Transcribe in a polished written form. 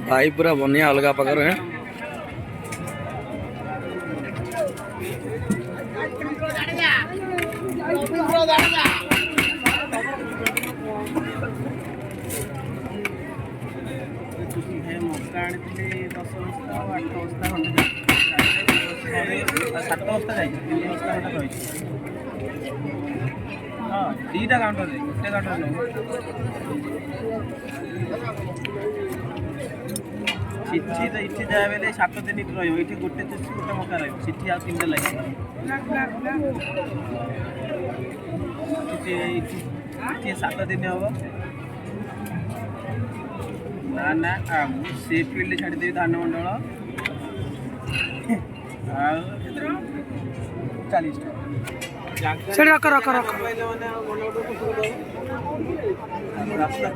भाई पूरा बनिया अलग प्रकार है। दीटा काउंटर गोटे काउंटर चिठी तो इठी जाए बेले 7 दिन रही गोटे चुसी गोटे मका रही चिठी आ 3 लगे चिठी 7 दिन हम ना ना से फील्ड छाड़देवी धान मंडल 40 रास्ता